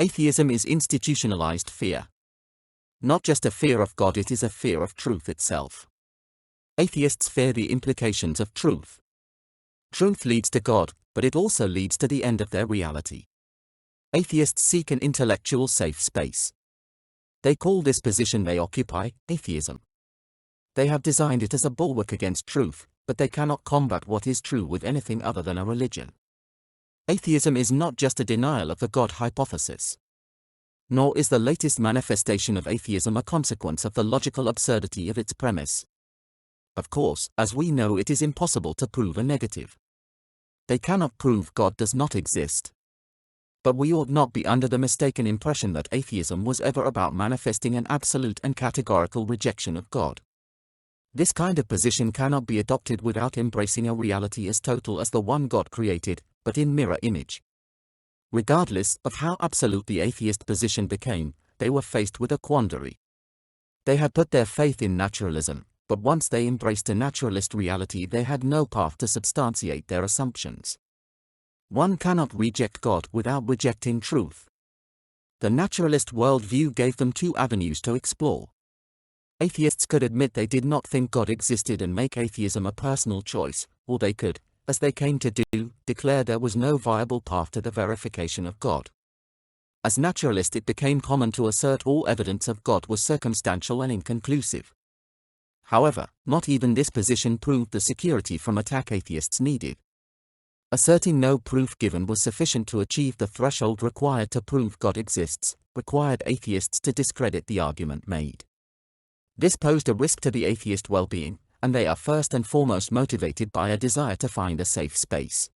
Atheism is institutionalized fear. Not just a fear of God, it is a fear of truth itself. Atheists fear the implications of truth. Truth leads to God, but it also leads to the end of their reality. Atheists seek an intellectual safe space. They call this position they occupy atheism. They have designed it as a bulwark against truth, but they cannot combat what is true with anything other than a religion. Atheism is not just a denial of the God hypothesis. Nor is the latest manifestation of atheism a consequence of the logical absurdity of its premise. Of course, as we know, it is impossible to prove a negative. They cannot prove God does not exist. But we ought not be under the mistaken impression that atheism was ever about manifesting an absolute and categorical rejection of God. This kind of position cannot be adopted without embracing a reality as total as the one God created, but in mirror image. Regardless of how absolute the atheist position became, they were faced with a quandary. They had put their faith in naturalism, but once they embraced a naturalist reality, they had no path to substantiate their assumptions. One cannot reject God without rejecting truth. The naturalist worldview gave them two avenues to explore. Atheists could admit they did not think God existed and make atheism a personal choice, or they could, as they came to do, declare there was no viable path to the verification of God. As naturalist, it became common to assert all evidence of God was circumstantial and inconclusive. However, not even this position proved the security from attack atheists needed. Asserting no proof given was sufficient to achieve the threshold required to prove God exists, required atheists to discredit the argument made. This posed a risk to the atheist well-being, and they are first and foremost motivated by a desire to find a safe space.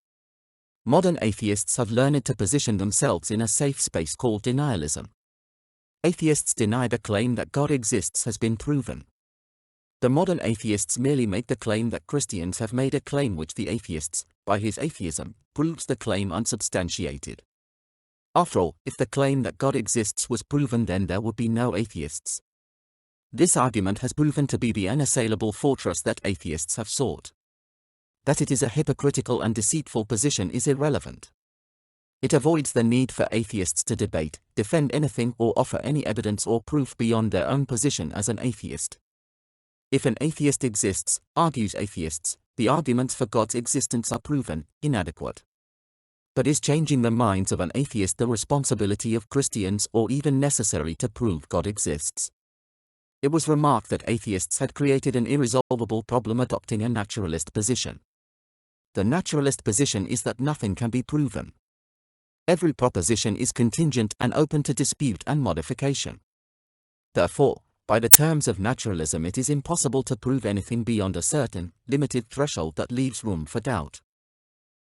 Modern atheists have learned to position themselves in a safe space called denialism. Atheists deny the claim that God exists has been proven. The modern atheists merely make the claim that Christians have made a claim which the atheists, by his atheism, proves the claim unsubstantiated. After all, if the claim that God exists was proven, then there would be no atheists. This argument has proven to be the unassailable fortress that atheists have sought. That it is a hypocritical and deceitful position is irrelevant. It avoids the need for atheists to debate, defend anything, or offer any evidence or proof beyond their own position as an atheist. If an atheist exists, argues atheists, the arguments for God's existence are proven inadequate. But is changing the minds of an atheist the responsibility of Christians, or even necessary to prove God exists? It was remarked that atheists had created an irresolvable problem adopting a naturalist position. The naturalist position is that nothing can be proven. Every proposition is contingent and open to dispute and modification. Therefore, by the terms of naturalism, it is impossible to prove anything beyond a certain, limited threshold that leaves room for doubt.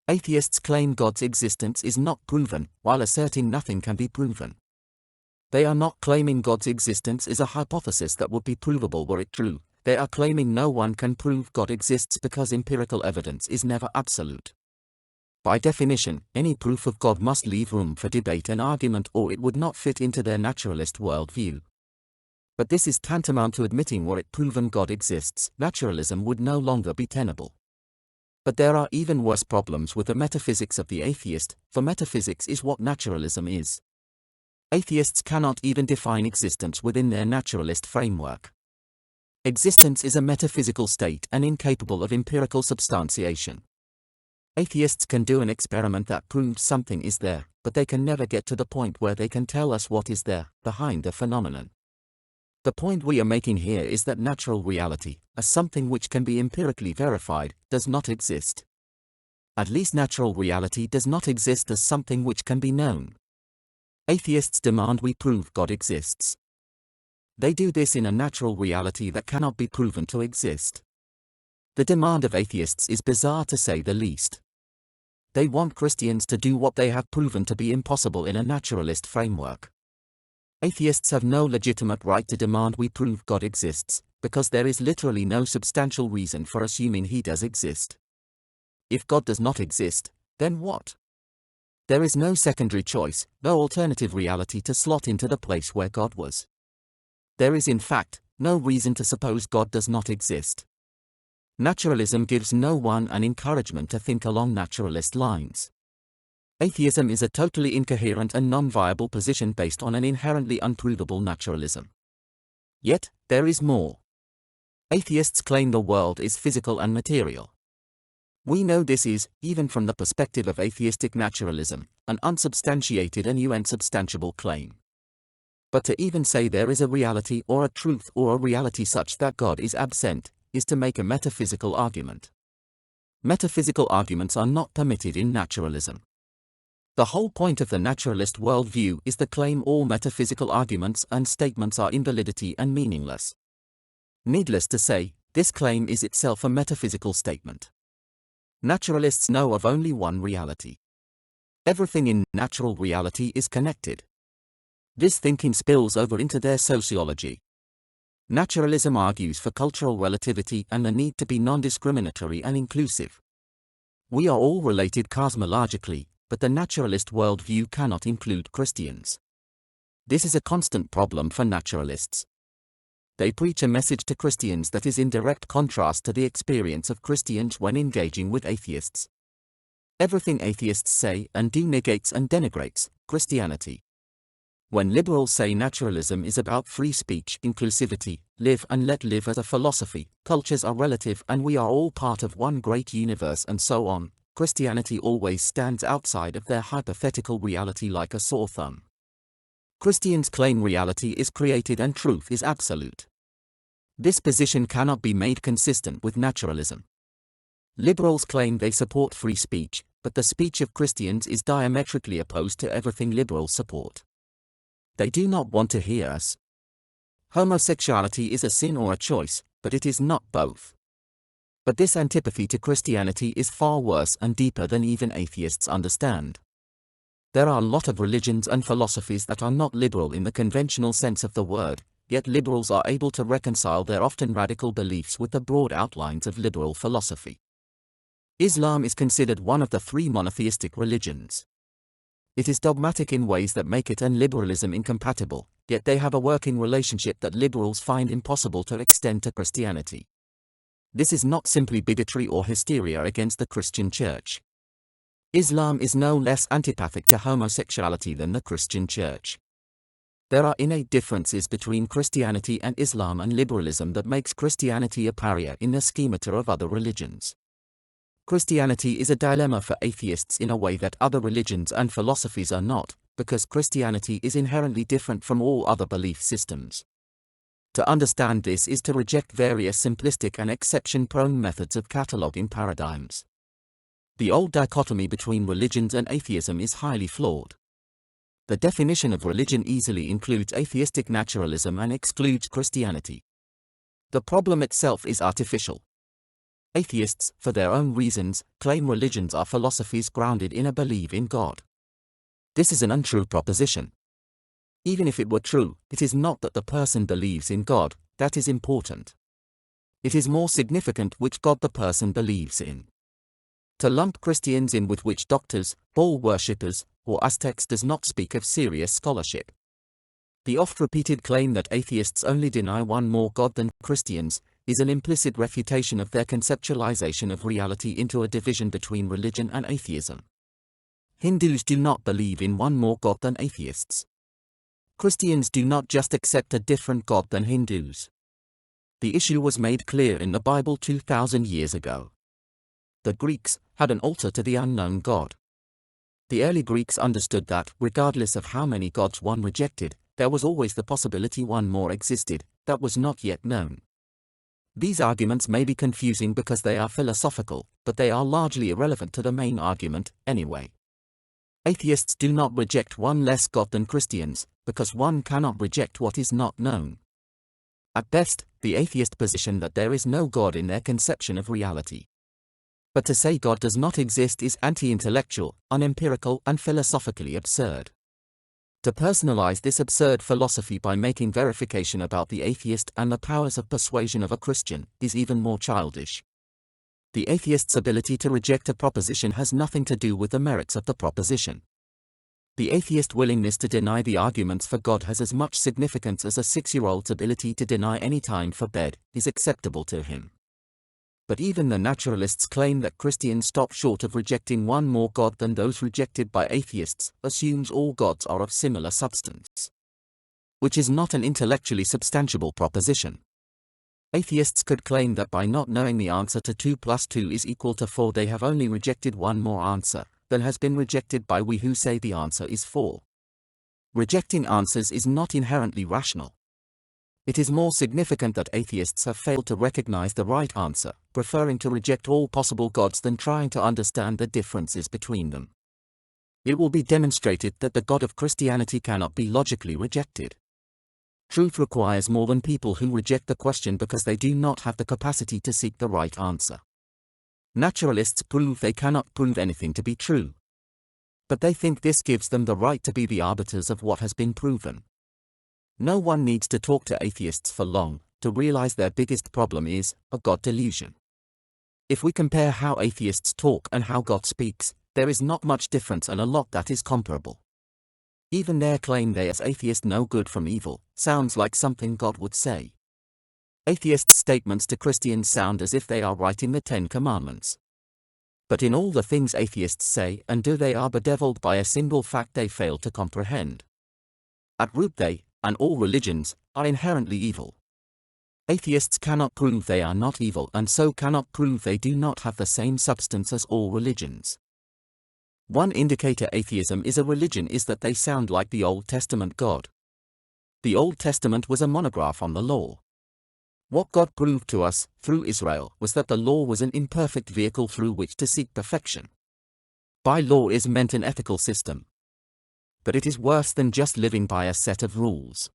Atheists claim God's existence is not proven, while asserting nothing can be proven. They are not claiming God's existence is a hypothesis that would be provable were it true. They are claiming no one can prove God exists because empirical evidence is never absolute. By definition, any proof of God must leave room for debate and argument, or it would not fit into their naturalist worldview. But this is tantamount to admitting were it proven God exists, naturalism would no longer be tenable. But there are even worse problems with the metaphysics of the atheist, for metaphysics is what naturalism is. Atheists cannot even define existence within their naturalist framework. Existence is a metaphysical state and incapable of empirical substantiation. Atheists can do an experiment that proves something is there, but they can never get to the point where they can tell us what is there, behind the phenomenon. The point we are making here is that natural reality, as something which can be empirically verified, does not exist. At least natural reality does not exist as something which can be known. Atheists demand we prove God exists. They do this in a natural reality that cannot be proven to exist. The demand of atheists is bizarre to say the least. They want Christians to do what they have proven to be impossible in a naturalist framework. Atheists have no legitimate right to demand we prove God exists, because there is literally no substantial reason for assuming he does exist. If God does not exist, then what? There is no secondary choice, no alternative reality to slot into the place where God was. There is in fact no reason to suppose God does not exist. Naturalism gives no one an encouragement to think along naturalist lines. Atheism is a totally incoherent and non-viable position based on an inherently unprovable naturalism. Yet, there is more. Atheists claim the world is physical and material. We know this is, even from the perspective of atheistic naturalism, an unsubstantiated and unsubstantiable claim. But to even say there is a reality or a truth or a reality such that God is absent, is to make a metaphysical argument. Metaphysical arguments are not permitted in naturalism. The whole point of the naturalist worldview is to claim all metaphysical arguments and statements are invalidity and meaningless. Needless to say, this claim is itself a metaphysical statement. Naturalists know of only one reality. Everything in natural reality is connected. This thinking spills over into their sociology. Naturalism argues for cultural relativity and the need to be non-discriminatory and inclusive. We are all related cosmologically, but the naturalist worldview cannot include Christians. This is a constant problem for naturalists. They preach a message to Christians that is in direct contrast to the experience of Christians when engaging with atheists. Everything atheists say and do negates and denigrates Christianity. When liberals say naturalism is about free speech, inclusivity, live and let live as a philosophy, cultures are relative and we are all part of one great universe and so on, Christianity always stands outside of their hypothetical reality like a sore thumb. Christians claim reality is created and truth is absolute. This position cannot be made consistent with naturalism. Liberals claim they support free speech, but the speech of Christians is diametrically opposed to everything liberals support. They do not want to hear us. Homosexuality is a sin or a choice, but it is not both. But this antipathy to Christianity is far worse and deeper than even atheists understand. There are a lot of religions and philosophies that are not liberal in the conventional sense of the word, yet liberals are able to reconcile their often radical beliefs with the broad outlines of liberal philosophy. Islam is considered one of the three monotheistic religions. It is dogmatic in ways that make it and liberalism incompatible, yet they have a working relationship that liberals find impossible to extend to Christianity. This is not simply bigotry or hysteria against the Christian Church. Islam is no less antipathic to homosexuality than the Christian Church. There are innate differences between Christianity and Islam and liberalism that makes Christianity a pariah in the schemata of other religions. Christianity is a dilemma for atheists in a way that other religions and philosophies are not, because Christianity is inherently different from all other belief systems. To understand this is to reject various simplistic and exception-prone methods of cataloging paradigms. The old dichotomy between religions and atheism is highly flawed. The definition of religion easily includes atheistic naturalism and excludes Christianity. The problem itself is artificial. Atheists, for their own reasons, claim religions are philosophies grounded in a belief in God. This is an untrue proposition. Even if it were true, it is not that the person believes in God that is important. It is more significant which God the person believes in. To lump Christians in with witch doctors, bull worshippers, or Aztecs does not speak of serious scholarship. The oft-repeated claim that atheists only deny one more God than Christians is an implicit refutation of their conceptualization of reality into a division between religion and atheism. Hindus do not believe in one more God than atheists. Christians do not just accept a different God than Hindus. The issue was made clear in the Bible 2,000 years ago. The Greeks had an altar to the unknown God. The early Greeks understood that, regardless of how many gods one rejected, there was always the possibility one more existed, that was not yet known. These arguments may be confusing because they are philosophical, but they are largely irrelevant to the main argument, anyway. Atheists do not reject one less God than Christians, because one cannot reject what is not known. At best, the atheist position that there is no God in their conception of reality. But to say God does not exist is anti-intellectual, unempirical and philosophically absurd. To personalize this absurd philosophy by making verification about the atheist and the powers of persuasion of a Christian is even more childish. The atheist's ability to reject a proposition has nothing to do with the merits of the proposition. The atheist's willingness to deny the arguments for God has as much significance as a 6-year-old's ability to deny any time for bed is acceptable to him. But even the naturalists claim that Christians stop short of rejecting one more God than those rejected by atheists, assumes all gods are of similar substance. Which is not an intellectually substantiable proposition. Atheists could claim that by not knowing the answer to 2 plus 2 is equal to 4 they have only rejected one more answer than has been rejected by we who say the answer is 4. Rejecting answers is not inherently rational. It is more significant that atheists have failed to recognize the right answer, preferring to reject all possible gods than trying to understand the differences between them. It will be demonstrated that the God of Christianity cannot be logically rejected. Truth requires more than people who reject the question because they do not have the capacity to seek the right answer. Naturalists prove they cannot prove anything to be true. But they think this gives them the right to be the arbiters of what has been proven. No one needs to talk to atheists for long to realize their biggest problem is a God delusion. If we compare how atheists talk and how God speaks, there is not much difference and a lot that is comparable. Even their claim they as atheists know good from evil sounds like something God would say. Atheists' statements to Christians sound as if they are writing the 10 Commandments. But in all the things atheists say and do they are bedeviled by a single fact they fail to comprehend. At root they, and all religions, are inherently evil. Atheists cannot prove they are not evil and so cannot prove they do not have the same substance as all religions. One indicator atheism is a religion is that they sound like the Old Testament God. The Old Testament was a monograph on the law. What God proved to us, through Israel, was that the law was an imperfect vehicle through which to seek perfection. By law is meant an ethical system. But it is worse than just living by a set of rules.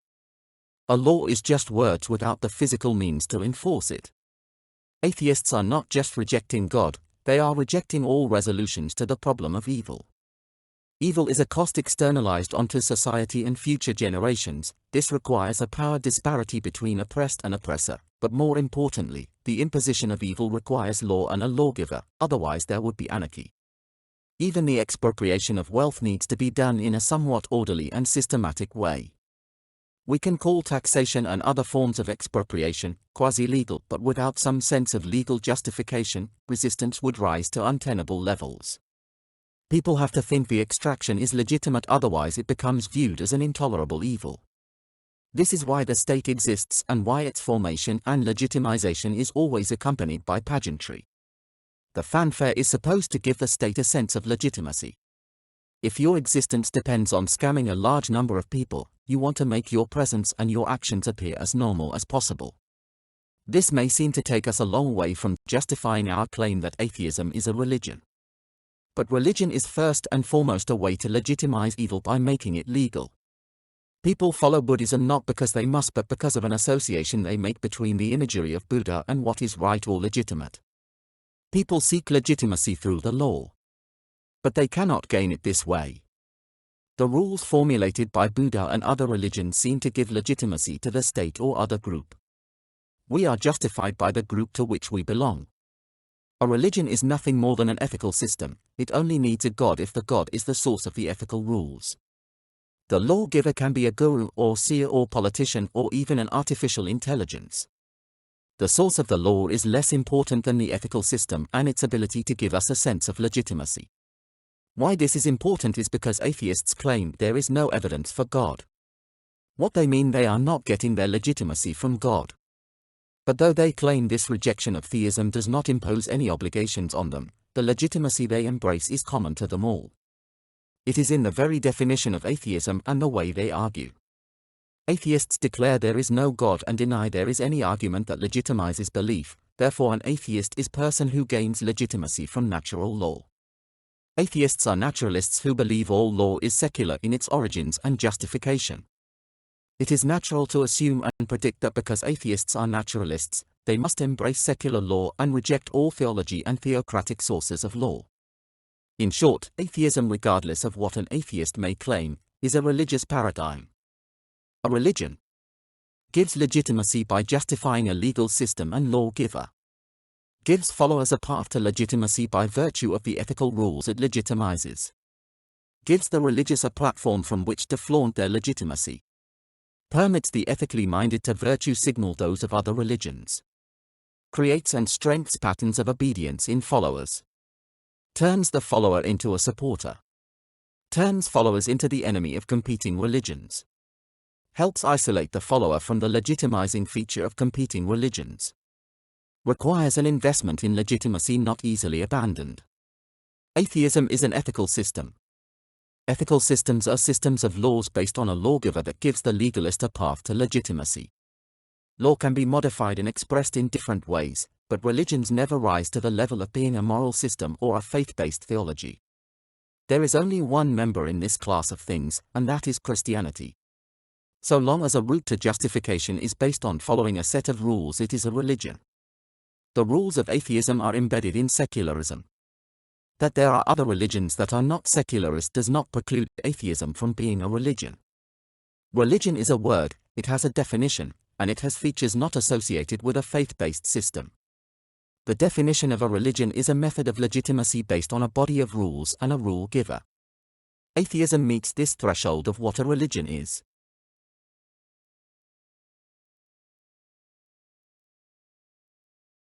A law is just words without the physical means to enforce it. Atheists are not just rejecting God, they are rejecting all resolutions to the problem of evil. Evil is a cost externalized onto society and future generations. This requires a power disparity between oppressed and oppressor, but more importantly, the imposition of evil requires law and a lawgiver, otherwise there would be anarchy. Even the expropriation of wealth needs to be done in a somewhat orderly and systematic way. We can call taxation and other forms of expropriation quasi-legal, but without some sense of legal justification, resistance would rise to untenable levels. People have to think the extraction is legitimate, otherwise it becomes viewed as an intolerable evil. This is why the state exists and why its formation and legitimization is always accompanied by pageantry. The fanfare is supposed to give the state a sense of legitimacy. If your existence depends on scamming a large number of people, you want to make your presence and your actions appear as normal as possible. This may seem to take us a long way from justifying our claim that atheism is a religion. But religion is first and foremost a way to legitimize evil by making it legal. People follow Buddhism not because they must but because of an association they make between the imagery of Buddha and what is right or legitimate. People seek legitimacy through the law. But they cannot gain it this way. The rules formulated by Buddha and other religions seem to give legitimacy to the state or other group. We are justified by the group to which we belong. A religion is nothing more than an ethical system. It only needs a God if the God is the source of the ethical rules. The lawgiver can be a guru or seer or politician or even an artificial intelligence. The source of the law is less important than the ethical system and its ability to give us a sense of legitimacy. Why this is important is because atheists claim there is no evidence for God. What they mean, they are not getting their legitimacy from God. But though they claim this rejection of theism does not impose any obligations on them, the legitimacy they embrace is common to them all. It is in the very definition of atheism and the way they argue. Atheists declare there is no God and deny there is any argument that legitimizes belief. Therefore an atheist is a person who gains legitimacy from natural law. Atheists are naturalists who believe all law is secular in its origins and justification. It is natural to assume and predict that because atheists are naturalists, they must embrace secular law and reject all theology and theocratic sources of law. In short, atheism, regardless of what an atheist may claim, is a religious paradigm. A religion gives legitimacy by justifying a legal system and lawgiver. Gives followers a path to legitimacy by virtue of the ethical rules it legitimizes. Gives the religious a platform from which to flaunt their legitimacy. Permits the ethically minded to virtue signal those of other religions. creates and strengthens patterns of obedience in followers, turns the follower into a supporter, turns followers into the enemy of competing religions, helps isolate the follower from the legitimizing feature of competing religions, requires an investment in legitimacy not easily abandoned. Atheism is an ethical system. Ethical systems are systems of laws based on a lawgiver that gives the legalist a path to legitimacy. Law can be modified and expressed in different ways, but religions never rise to the level of being a moral system or a faith-based theology. There is only one member in this class of things, and that is Christianity. So long as a route to justification is based on following a set of rules, it is a religion. The rules of atheism are embedded in secularism. That there are other religions that are not secularist does not preclude atheism from being a religion. Religion is a word, it has a definition, and it has features not associated with a faith-based system. The definition of a religion is a method of legitimacy based on a body of rules and a rule giver. Atheism meets this threshold of what a religion is.